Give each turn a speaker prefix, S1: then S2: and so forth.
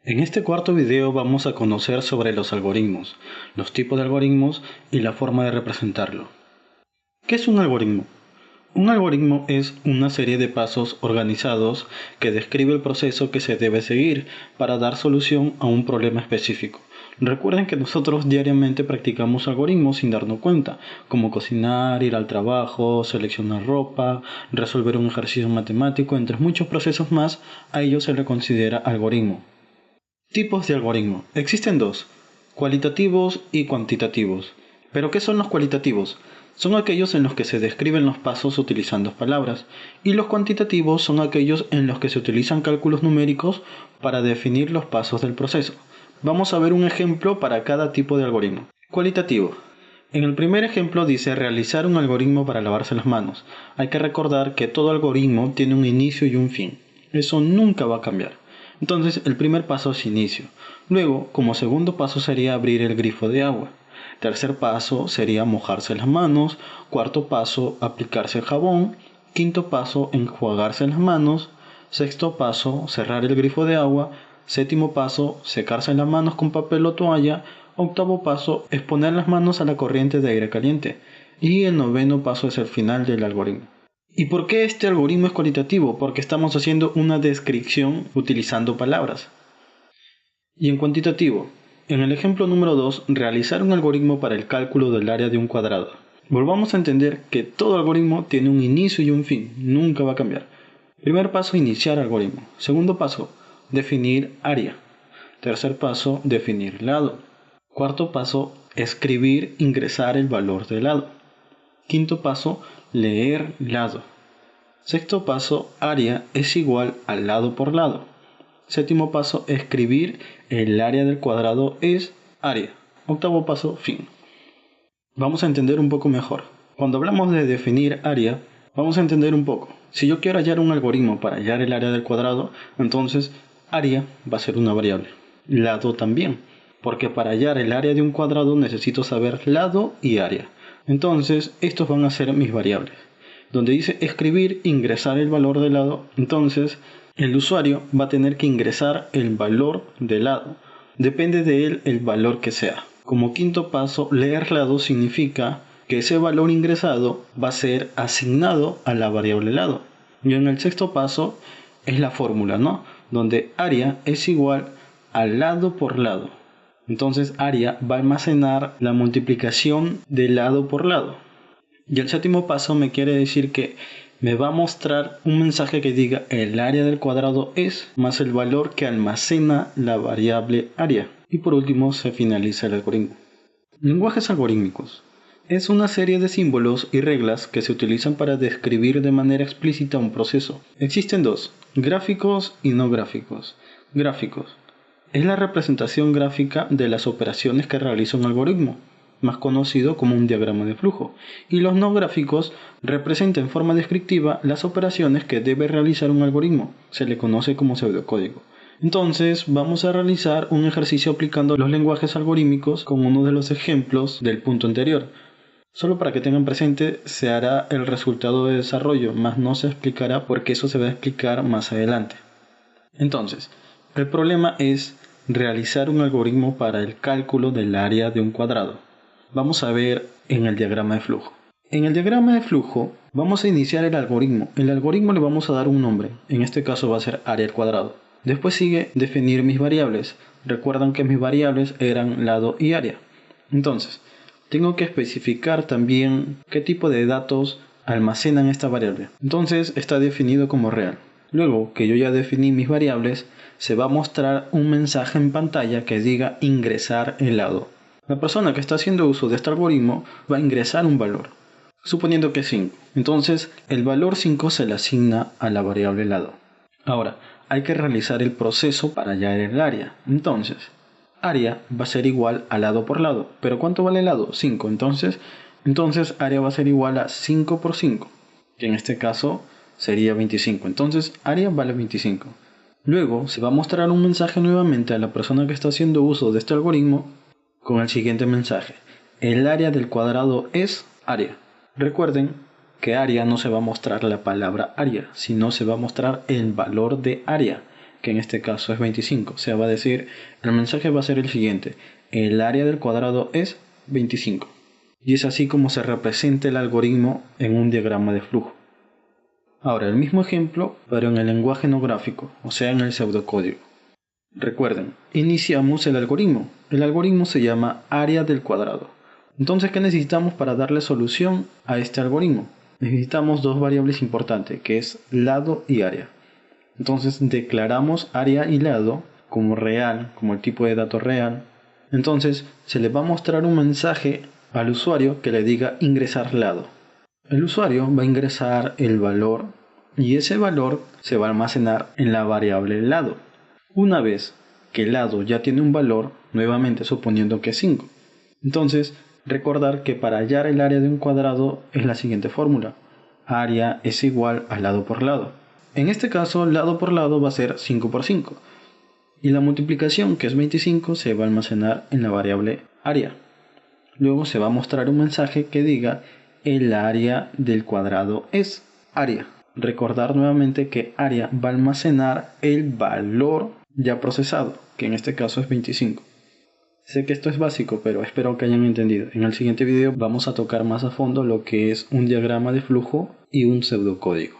S1: En este cuarto video vamos a conocer sobre los algoritmos, los tipos de algoritmos y la forma de representarlo. ¿Qué es un algoritmo? Un algoritmo es una serie de pasos organizados que describe el proceso que se debe seguir para dar solución a un problema específico. Recuerden que nosotros diariamente practicamos algoritmos sin darnos cuenta, como cocinar, ir al trabajo, seleccionar ropa, resolver un ejercicio matemático, entre muchos procesos más. A ello se le considera algoritmo. Tipos de algoritmo. Existen dos, cualitativos y cuantitativos. ¿Pero qué son los cualitativos? Son aquellos en los que se describen los pasos utilizando palabras, y los cuantitativos son aquellos en los que se utilizan cálculos numéricos para definir los pasos del proceso. Vamos a ver un ejemplo para cada tipo de algoritmo. Cualitativo. En el primer ejemplo dice realizar un algoritmo para lavarse las manos. Hay que recordar que todo algoritmo tiene un inicio y un fin. Eso nunca va a cambiar. Entonces el primer paso es inicio. Luego, como segundo paso sería abrir el grifo de agua. Tercer paso sería mojarse las manos. Cuarto paso, aplicarse el jabón. Quinto paso, enjuagarse las manos. Sexto paso, cerrar el grifo de agua. Séptimo paso, secarse las manos con papel o toalla. Octavo paso, exponer las manos a la corriente de aire caliente. Y el noveno paso es el final del algoritmo. ¿Y por qué este algoritmo es cualitativo? Porque estamos haciendo una descripción utilizando palabras. Y en cuantitativo, en el ejemplo número 2, realizar un algoritmo para el cálculo del área de un cuadrado. Volvamos a entender que todo algoritmo tiene un inicio y un fin, nunca va a cambiar. Primer paso, iniciar algoritmo. Segundo paso, definir área. Tercer paso, definir lado. Cuarto paso, escribir, ingresar el valor del lado. Quinto paso, leer lado. Sexto paso, área es igual al lado por lado. Séptimo paso, escribir el área del cuadrado es área. Octavo paso, fin. Vamos a entender un poco mejor. Cuando hablamos de definir área, vamos a entender un poco. Si yo quiero hallar un algoritmo para hallar el área del cuadrado, entonces área va a ser una variable. Lado también, porque para hallar el área de un cuadrado necesito saber lado y área. Entonces estos van a ser mis variables. Donde dice escribir, ingresar el valor del lado, entonces el usuario va a tener que ingresar el valor del lado. Depende de él el valor que sea. Como quinto paso, leer lado significa que ese valor ingresado va a ser asignado a la variable lado. Y en el sexto paso es la fórmula, ¿no? Donde área es igual al lado por lado. Entonces área va a almacenar la multiplicación de lado por lado. Y el séptimo paso me quiere decir que me va a mostrar un mensaje que diga el área del cuadrado es más el valor que almacena la variable área. Y por último se finaliza el algoritmo. Lenguajes algorítmicos. Es una serie de símbolos y reglas que se utilizan para describir de manera explícita un proceso. Existen dos, gráficos y no gráficos. Gráficos. Es la representación gráfica de las operaciones que realiza un algoritmo, más conocido como un diagrama de flujo, y los no gráficos representan en forma descriptiva las operaciones que debe realizar un algoritmo, se le conoce como pseudocódigo. Entonces vamos a realizar un ejercicio aplicando los lenguajes algorítmicos con uno de los ejemplos del punto anterior. Solo para que tengan presente, se hará el resultado de desarrollo, más no se explicará porque eso se va a explicar más adelante. Entonces, el problema es realizar un algoritmo para el cálculo del área de un cuadrado. Vamos a ver en el diagrama de flujo. En el diagrama de flujo vamos a iniciar el algoritmo. El algoritmo le vamos a dar un nombre. En este caso va a ser área al cuadrado. Después sigue definir mis variables. Recuerdan que mis variables eran lado y área. Entonces, tengo que especificar también qué tipo de datos almacenan esta variable. Entonces está definido como real. Luego que yo ya definí mis variables, se va a mostrar un mensaje en pantalla que diga ingresar el lado. La persona que está haciendo uso de este algoritmo va a ingresar un valor, suponiendo que es 5. Entonces, el valor 5 se le asigna a la variable lado. Ahora, hay que realizar el proceso para hallar el área. Entonces, área va a ser igual a lado por lado. ¿Pero cuánto vale el lado? 5. Entonces área va a ser igual a 5 por 5, que en este caso sería 25. Entonces, área vale 25. Luego, se va a mostrar un mensaje nuevamente a la persona que está haciendo uso de este algoritmo con el siguiente mensaje. El área del cuadrado es área. Recuerden que área no se va a mostrar la palabra área, sino se va a mostrar el valor de área. que en este caso es 25. O sea, va a decir, el mensaje va a ser el siguiente: el área del cuadrado es 25. Y es así como se representa el algoritmo en un diagrama de flujo. Ahora, el mismo ejemplo, pero en el lenguaje no gráfico, o sea, en el pseudocódigo. Recuerden, iniciamos el algoritmo. El algoritmo se llama área del cuadrado. Entonces, ¿qué necesitamos para darle solución a este algoritmo? Necesitamos dos variables importantes, que es lado y área. Entonces, declaramos área y lado como real, como el tipo de dato real. Entonces, se le va a mostrar un mensaje al usuario que le diga ingresar lado. El usuario va a ingresar el valor y ese valor se va a almacenar en la variable lado. Una vez que el lado ya tiene un valor, nuevamente suponiendo que es 5. Entonces, recordar que para hallar el área de un cuadrado es la siguiente fórmula. Área es igual a lado por lado. En este caso, lado por lado va a ser 5 por 5. Y la multiplicación, que es 25, se va a almacenar en la variable área. Luego se va a mostrar un mensaje que diga el área del cuadrado es área. Recordar nuevamente que área va a almacenar el valor ya procesado, que en este caso es 25. Sé que esto es básico, pero espero que hayan entendido. En el siguiente video vamos a tocar más a fondo lo que es un diagrama de flujo y un pseudocódigo.